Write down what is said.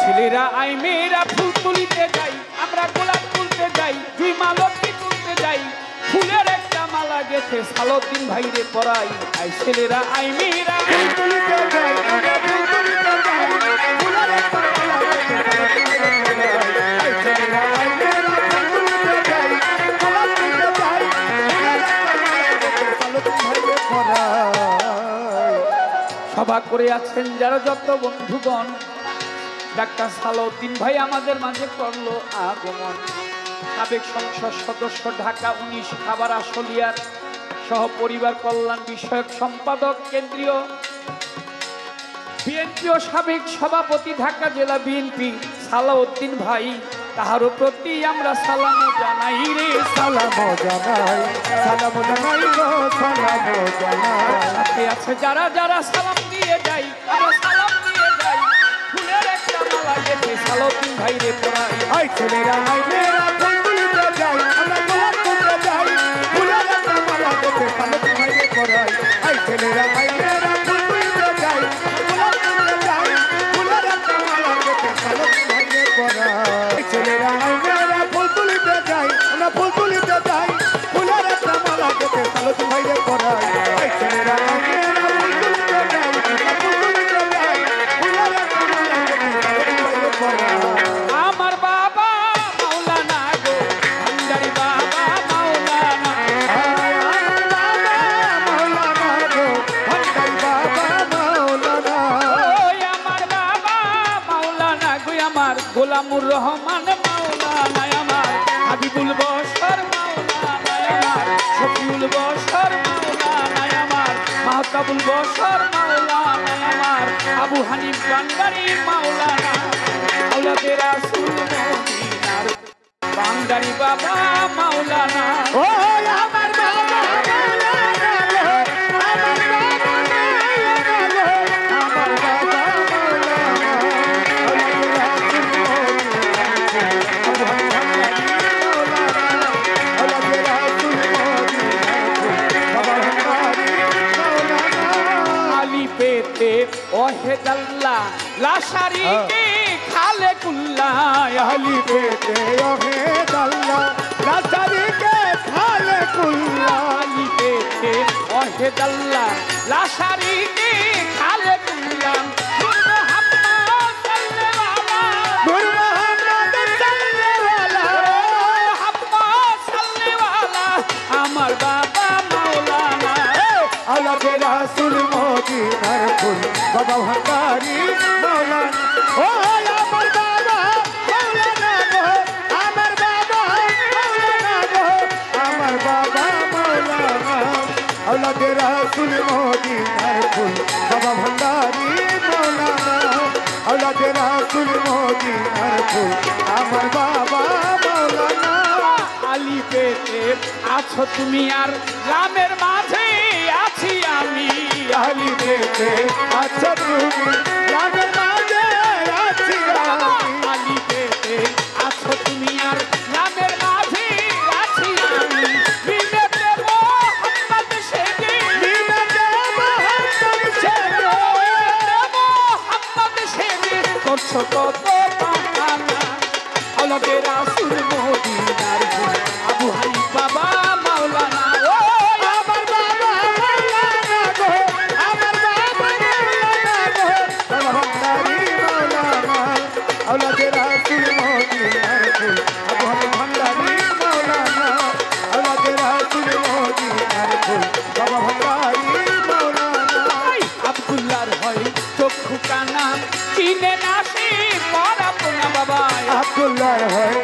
ছেলেরা আই মেয়েরা ফুল তুলিতে যাই, আমরা গোলাপ তুলতে যাই, দুই মালতী তুলতে যাই, ফুলের একটা মালা গেছে সালাউদ্দিন ভাইরে পরাই। আই ছেলেরা আই মেয়েরা ফুল তুলিতে যাই, আমরা ফুল তুলিতে যাই, ফুলের একটা মালা গেছে সালাউদ্দিন ভাইরে পরাই। আই ছেলেরা আই মেয়েরা ফুল তুলিতে যাই, গোলাপ তুলতে যাই, ফুলের একটা মালা গেছে সালাউদ্দিন ভাইরে পরাই। সভা করে আছেন যারা যত বন্ধুগণ, ডাক্তার সালাউদ্দিন ভাই আমাদের মাঝে করলো আগমন। সাবেক সংসদ সদস্য, ঢাকা 19 খাবার আশুলিয়ার সহ পরিবার কল্যাণ বিষয়ক সম্পাদক, কেন্দ্রীয় বিএনপি ও সাবেক সভাপতি, ঢাকা জেলা বিএনপি সালাউদ্দিন ভাই, তাহার প্রতি আমরা সালাম জানাই রে, সালাম জানাই, সালাম জানাই গো, সালাম জানাই। সাথে আছে যারা যারা সালাম দিয়ে যাই, আমরা সালাম দিয়ে যাই, ফুলের একটা মালা গেছে সালাউদ্দিন ভাইরে পরাই। আই ছেলেরা আই মেয়েরা ফুল তুলিতে যাই, আমরা গোলাপ তুলতে যাই, ফুলের একটা মালা গেছে সালাউদ্দিন ভাইরে পরাই। আই ছেলেরা আই মেয়েরা ফুল তুলিতে যাই, গোলাপ তুলতে যাই, ফুলের একটা মালা গেছে সালাউদ্দিন ভাইরে পরাই। ছেলেরা আই মেয়েরা ফুল তুলিতে যাই, আমরা ফুল তুলিতে যাই, ফুলের একটা মালা গেছে সালাউদ্দিন ভাইরে পরাই। আই ছেলেরা আই মেয়েরা ফুল তুলিতে যাই, আমরা ফুল তুলিতে যাই, ফুলের একটা মালা গেছে সালাউদ্দিন ভাইরে পরাই। আমার বাবা মাওলানা গো, ভান্ডারি বাবা মাওলানা, আমার বাবা মাওলানা গো, ভান্ডারি বাবা মাওলানা, ওই আমার বাবা মাওলানা গো, আমার গোলামুর রহমান মাওলানা, আমার হাবিবুল বশর মাওলানা, আমার শফিউল বশর মাওলানা, আমার মাহতাবুল বশর মাওলানা, আমার আবু হানিফ ভান্ডারি মাওলানা, আওলাদে রাসূল মদিনার ভান্ডারি বাবা মাওলানা, ও আমার বাবা মাওলানা গো, আমার বাবা মাওলানা গো, আমার বাবা মাওলানা, আওলাদে রাসূল মদিনার আবু হানিফ ভান্ডারি মাওলানা, আওলাদে রাসূল মদিনার বাবা ভান্ডারি মাওলানা। আলী পেতে ওহেদাল্লাহ লাশারিকে খালেকুল্লাহ, আলী পেতে ওহেদাল্লাহ লাশারিকে খালেকুল্লাহ, আলী পেতে ওহেদাল্লাহ লাশারিকে খালেকুল্লাহ, নূর মুহাম্মদ সাল্লাল্লাহু নূর মুহাম্মদ সাল্লাল্লাহু মুহাম্মদ সাল্লাল্লাহু, আমার বাবা মাওলানা, আওলাদে রাসূল মদিনার ফুল বাবা ভান্ডারি মাওলানা, ও আমার বাবা মাওলানা গো, আমার বাবা মাওলানা গো, আমার বাবা মাওলানা, আওলাদে রাসূল মদিনার ফুল বাবা ভান্ডারি মাওলানা, আওলাদে রাসূল মদিনার ফুল আমার বাবা মাওলানা। আলী পেতে আছো তুমি আর গ্রামের মাঝে আছি আমি, আলী পেতে আছো তুমি গ্রামের মাঝে আছি আমি, আলী পেতে আছো তুমি আর গ্রামের মাঝে আছি আমি, বিনেতে মোহাম্মদ শেখে, বিনেতে মোহাম্মদ শেখে, মোহাম্মদ শেখে করছো কত পাহানা, আওলাদে রাসূল মদিনার ফুল আবু হানিফ বাবা মাওলানা, ও আমার বাবা মাওলানা গো, আমার বাবা মাওলানা গো, বাবা ভান্ডারি মাওলানা, আওলাদে রাসূল মদিনার ফুল আবু হানিফ ভান্ডারি মাওলানা, আওলাদে রাসূল মদিনার ফুল বাবা ভান্ডারি মাওলানা। আব্দুল্লাহর হয় চক্ষু কানা চিনে না সে পরাপনা বাবা, আব্দুল্লাহর হয়